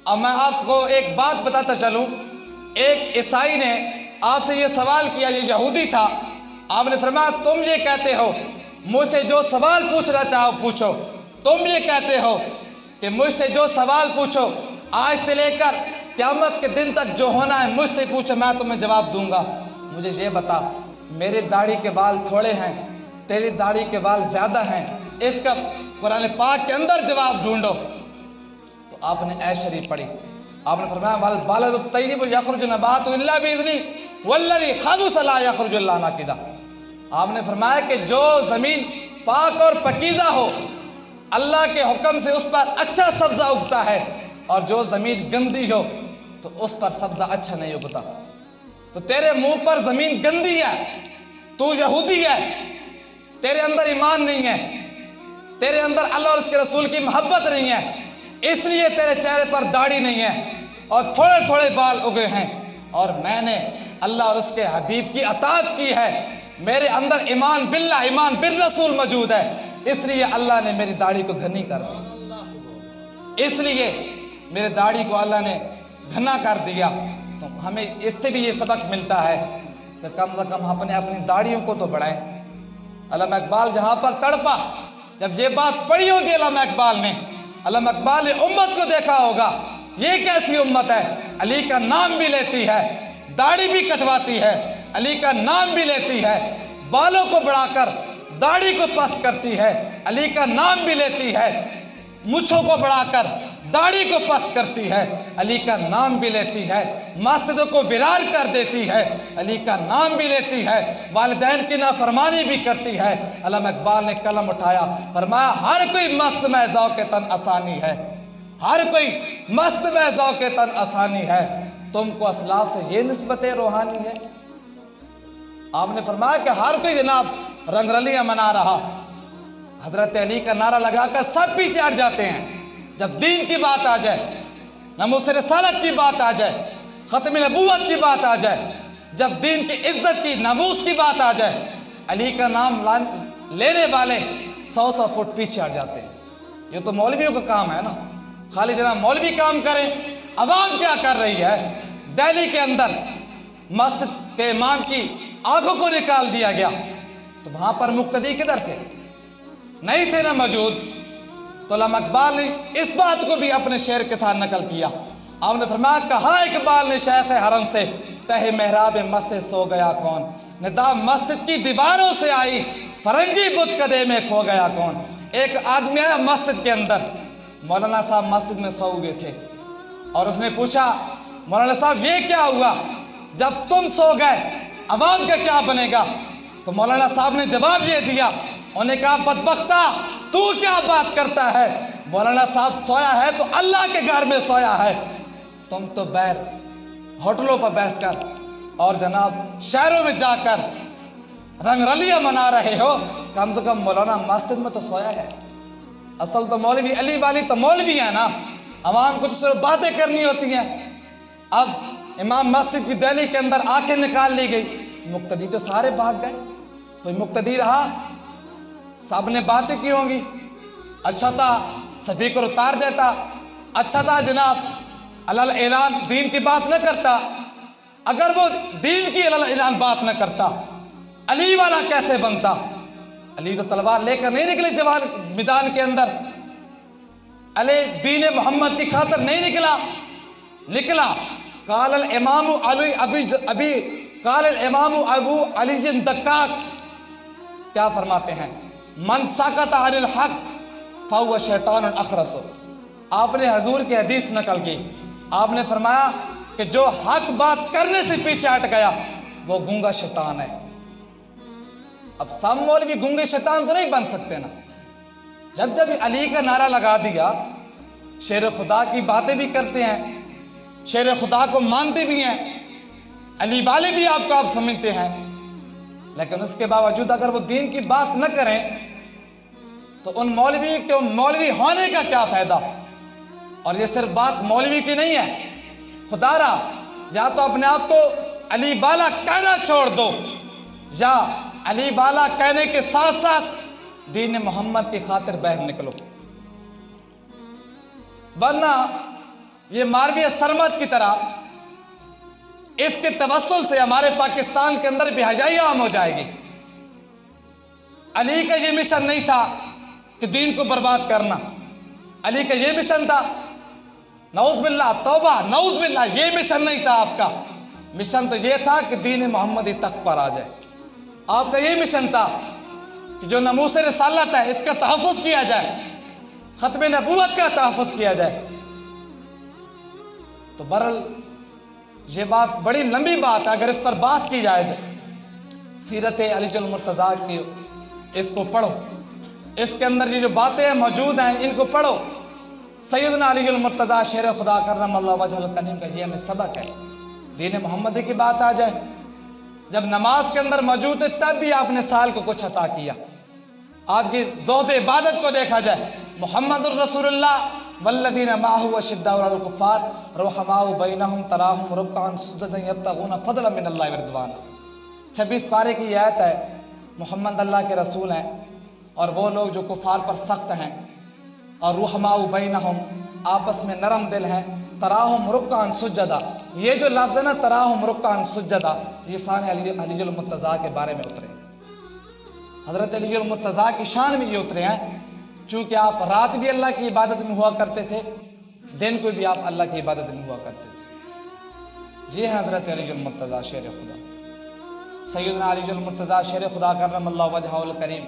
अब मैं आपको एक बात बताता चलूं, एक ईसाई ने आपसे ये सवाल किया, ये यहूदी था। आपने फरमाया तुम ये कहते हो मुझसे जो सवाल पूछना चाहो पूछो, तुम ये कहते हो कि मुझसे जो सवाल पूछो आज से लेकर क़यामत के दिन तक जो होना है मुझसे पूछो, मैं तुम्हें जवाब दूंगा। मुझे ये बता, मेरी दाढ़ी के बाल थोड़े हैं, तेरी दाढ़ी के बाल ज़्यादा हैं, इसका कुरान पाक के अंदर जवाब ढूंढो। तो आपने ऐ शरीफ पढ़ी, आपने फरमाया वल बालदु तय्यिबु यख़रुजु नबातुहु इल्ला बिइज़्निही वल्लज़ी ख़बुसा ला यख़रुजु इल्ला नाकिदा। आपने फरमाया कि जो ज़मीन पाक और पकीज़ा हो अल्लाह के हुक्म से उस पर अच्छा सब्ज़ा उगता है, और जो ज़मीन गंदी हो तो उस पर सब्ज़ा अच्छा नहीं उगता। तो तेरे मुंह पर ज़मीन गंदी है, तू यहूदी है, तेरे अंदर ईमान नहीं है, तेरे अंदर अल्लाह और उसके रसूल की मोहब्बत नहीं है, इसलिए तेरे चेहरे पर दाढ़ी नहीं है और थोड़े थोड़े बाल उगे हैं। और मैंने अल्लाह और उसके हबीब की अताअत की है, मेरे अंदर ईमान बिल्लाह ईमान बिर रसूल मौजूद है, इसलिए अल्लाह ने मेरी दाढ़ी को घनी कर दी, इसलिए मेरे दाढ़ी को अल्लाह ने घना कर दिया। तो हमें इससे भी ये सबक मिलता है कि कम से कम अपने अपनी दाढ़ियों को तो बढ़ाएं। अल्लामा इकबाल जहाँ पर तड़पा, जब ये बात पढ़ी होगी अल्लामा इकबाल ने, अल्लामा इकबाल ने उम्मत को देखा होगा, ये कैसी उम्मत है, अली का नाम भी लेती है, दाढ़ी भी कटवाती है, अली का नाम भी लेती है, बालों को बढ़ाकर दाढ़ी को पस्त करती है, अली का नाम भी लेती है, मूंछों को बढ़ाकर दाढ़ी को पस्त करती है, अली का नाम भी लेती है, मस्जिदों को विरार कर देती है, अली का नाम भी लेती है, वालिदैन की नाफरमानी भी करती है। अल्लामा इकबाल ने कलम उठाया, फरमाया हर कोई मस्त में ज़ौक़ तन आसानी है, हर कोई मस्त में ज़ौक़ तन आसानी है, तुमको असलाफ से ये निस्बत रूहानी है। आपने फरमाया कि हर कोई जनाब रंगरलियाँ मना रहा, हजरत अली का नारा लगाकर सब पीछे हट जाते हैं। जब दीन की बात आ जाए, नमूस रिसालत की बात आ जाए, ख़त्म नबूवत की बात आ जाए, जब दीन की इज्जत की नमूस की बात आ जाए, अली का नाम लेने वाले 100 फुट पीछे हट जाते हैं। ये तो मौलवियों का काम है ना, खाली जनाब मौलवी काम करें, अवाम क्या कर रही है। दिल्ली के अंदर मस्जिद के इमाम की आंखों को निकाल दिया गया, तो वहां पर मुक्तदी किधर थे? नहीं थे ना मौजूद। तो अल्लामा इकबाल ने इस बात को भी अपने शेर के साथ नकल किया। आपने फरमाया कहा इकबाल ने शेख हरम से, तहे मेहराब मस्जिद सो गया कौन, निदा मस्जिद की दीवारों से आई, फरंगी बुत कदे में खो गया कौन। एक आदमी आया मस्जिद के अंदर, मौलाना साहब मस्जिद में सो गए थे, और उसने पूछा मौलाना साहब ये क्या हुआ, जब तुम सो गए अवाम का क्या बनेगा। तो मौलाना साहब ने जवाब ये दिया, उन्होंने कहा बदबख्ता तू क्या बात करता है, मौलाना साहब सोया है तो अल्लाह के घर में सोया है, तुम तो बैर होटलों पर बैठकर और जनाब शहरों में जाकर रंगरलियां मना रहे हो, कम से कम मौलाना मस्जिद में तो सोया है। असल तो मौलवी अली वाली तो मौलवी है ना, अवाम को तो सिर्फ बातें करनी होती हैं। अब इमाम मस्जिद की दिल्ली के अंदर आंखें निकाल ली गई, मुक्तदी तो सारे भाग गए, कोई मुक्तदी रहा? सब ने बातें की होंगी, अच्छा था स्पीकर उतार देता, अच्छा था जनाब अल्लाह ऐलान दीन की बात न करता। अगर वो दीन की अल्लाह ऐलान बात न करता, अली वाला कैसे बनता? अली तो तलवार लेकर नहीं निकले जवान मैदान के अंदर, अली दीन मोहम्मद की खातिर नहीं निकला। काल इमाम अली अभी काल इमाम अबू अली दक्काक क्या फरमाते हैं, मन साकत अनिल हक फहुव शैतान अखरसो। आपने हजूर की हदीस नकल की, आपने फरमाया कि जो हक बात करने से पीछे हट गया वो गूंगा शैतान है। अब सब मौलवी गूंगे शैतान तो नहीं बन सकते ना। जब अली का नारा लगा दिया, शेर खुदा की बातें भी करते हैं, शेर खुदा को मानते भी हैं, अली वाले भी आपको आप समझते हैं, लेकिन उसके बावजूद अगर वो दीन की बात न करें तो उन मौलवी के मौलवी होने का क्या फायदा। और ये सिर्फ बात मौलवी की नहीं है, खुदारा या तो अपने आप को अली वाला कहना छोड़ दो, या अली वाला कहने के साथ साथ दीन मोहम्मद की खातिर बाहर निकलो, वरना ये मारवी सरमद की तरह इसके तवस्सुल से हमारे पाकिस्तान के अंदर बेहयाई आम हो जाएगी। अली का ये मिशन नहीं था कि दीन को बर्बाद करना, अली का ये मिशन था, नऊज़ बिल्लाह, तौबा, नऊज़ बिल्लाह, ये मिशन नहीं था आपका। मिशन तो ये था कि दीन मोहम्मदी तख्त पर आ जाए। आपका ये मिशन था कि जो नमूस रिसालत है इसका तहफ़्फ़ुज़ किया जाए, ख़त्म नबूवत का तहफ़्फ़ुज़ किया जाए। तो बहरहाल ये बात बड़ी लंबी बात है, अगर इस पर बात की जाए तो सीरत अलीजुल मुर्तज़ा की इसको पढ़ो, इसके अंदर ये जो बातें मौजूद हैं इनको पढ़ो। सैयदना अलीजुल मुर्तज़ा शेर खुदा करमल्लाहु वजहुल करीम का ये हमें सबक है। दीन मोहम्मदी की बात आ जाए, जब नमाज के अंदर मौजूद है तब भी आपने साल को कुछ अता किया। आपकी ज़ौत इबादत को देखा जाए, मुहम्मदुर रसूलुल्लाह वल्लज़ीना माअहु अशिद्दाउ अलल कुफ़्फ़ार रुहमाउ बैनहुम तराहुम रुक्अन सुज्जदन यब्तगूना फज़लन मिनल्लाहि व रिज़वाना। 26 पारे की आयत है। मोहम्मद अल्लाह के रसूल हैं और वो लोग जो कुफ़ार पर सख्त हैं, और रुहमाउ बैनहुम आपस में नरम दिल हैं, तराहुम रुक्अन सुज्जदा, ये जो लफ्ज़ है ना तराहुम रुक्अन सुज्जदा, ये शान अलीजुल मुर्तज़ा के बारे में उतरे हैं। हज़रत अलीजुल मुर्तज़ा की शान में ये उतरे हैं चूँकि आप रात भी अल्लाह की इबादत में हुआ करते थे, दिन को भी आप अल्लाह की इबादत में हुआ करते थे। ये है हज़रत अलीजुल मुर्तज़ा शेर खुदा, सैयदना अलीजुल मुर्तज़ा शेर खुदा करमल्लाहु वजहुल करीम।